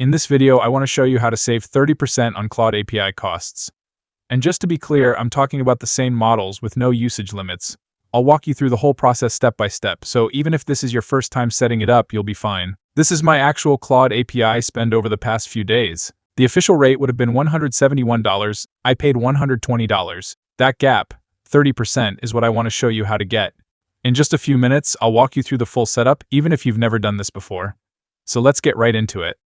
In this video, I want to show you how to save 30% on Claude API costs. And just to be clear, I'm talking about the same models with no usage limits. I'll walk you through the whole process step by step, so even if this is your first time setting it up, you'll be fine. This is my actual Claude API spend over the past few days. The official rate would have been $171, I paid $120. That gap, 30%, is what I want to show you how to get. In just a few minutes, I'll walk you through the full setup, even if you've never done this before. So let's get right into it.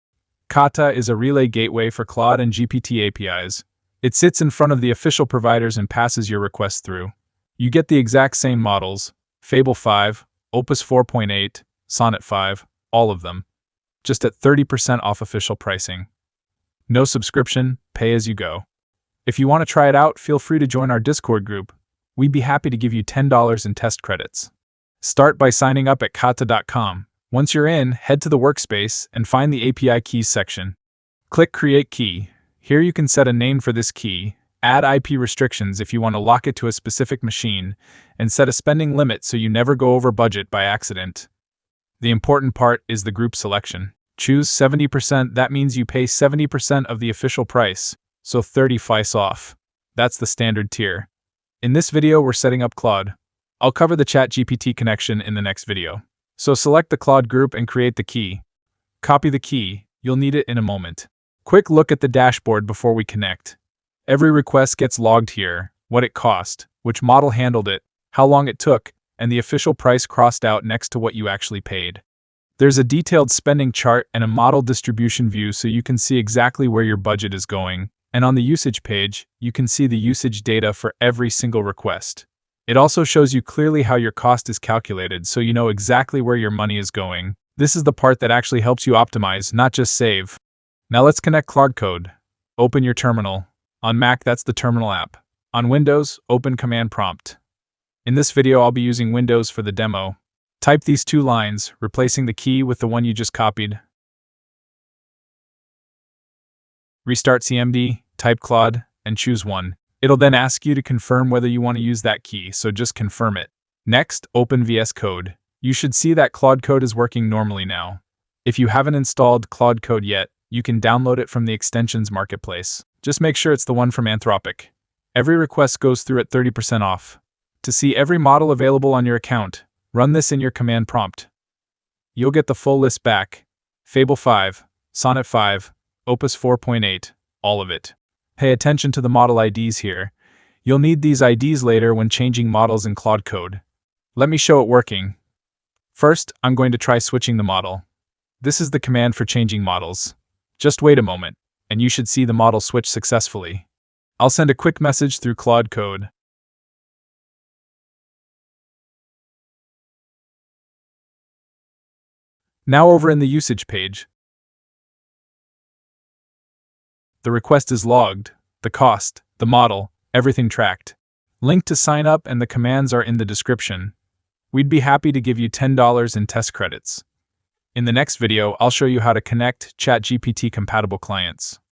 Kaatta is a relay gateway for Claude and GPT APIs. It sits in front of the official providers and passes your requests through. You get the exact same models, Fable 5, Opus 4.8, Sonnet 5, all of them, just at 30% off official pricing. No subscription, pay as you go. If you want to try it out, feel free to join our Discord group. We'd be happy to give you $10 in test credits. Start by signing up at Kaatta.com. Once you're in, head to the workspace and find the API Keys section. Click Create Key. Here you can set a name for this key, add IP restrictions if you want to lock it to a specific machine, and set a spending limit so you never go over budget by accident. The important part is the group selection. Choose 70%, that means you pay 70% of the official price, so 30% off. That's the standard tier. In this video, we're setting up Claude. I'll cover the ChatGPT connection in the next video. So select the Claude group and create the key. Copy the key, you'll need it in a moment. Quick look at the dashboard before we connect. Every request gets logged here, what it cost, which model handled it, how long it took, and the official price crossed out next to what you actually paid. There's a detailed spending chart and a model distribution view so you can see exactly where your budget is going, and on the usage page, you can see the usage data for every single request. It also shows you clearly how your cost is calculated so you know exactly where your money is going. This is the part that actually helps you optimize, not just save. Now let's connect Claude Code. Open your terminal. On Mac, that's the terminal app. On Windows, open Command Prompt. In this video, I'll be using Windows for the demo. Type these two lines, replacing the key with the one you just copied. Restart CMD, type Claude, and choose one. It'll then ask you to confirm whether you want to use that key, so just confirm it. Next, open VS Code. You should see that Claude Code is working normally now. If you haven't installed Claude Code yet, you can download it from the extensions marketplace. Just make sure it's the one from Anthropic. Every request goes through at 30% off. To see every model available on your account, run this in your command prompt. You'll get the full list back. Fable 5, Sonnet 5, Opus 4.8, all of it. Pay attention to the model IDs here. You'll need these IDs later when changing models in Claude Code. Let me show it working. First, I'm going to try switching the model. This is the command for changing models. Just wait a moment, and you should see the model switch successfully. I'll send a quick message through Claude Code. Now over in the usage page, the request is logged, the cost, the model, everything tracked. Link to sign up and the commands are in the description. We'd be happy to give you $10 in test credits. In the next video, I'll show you how to connect ChatGPT-compatible clients.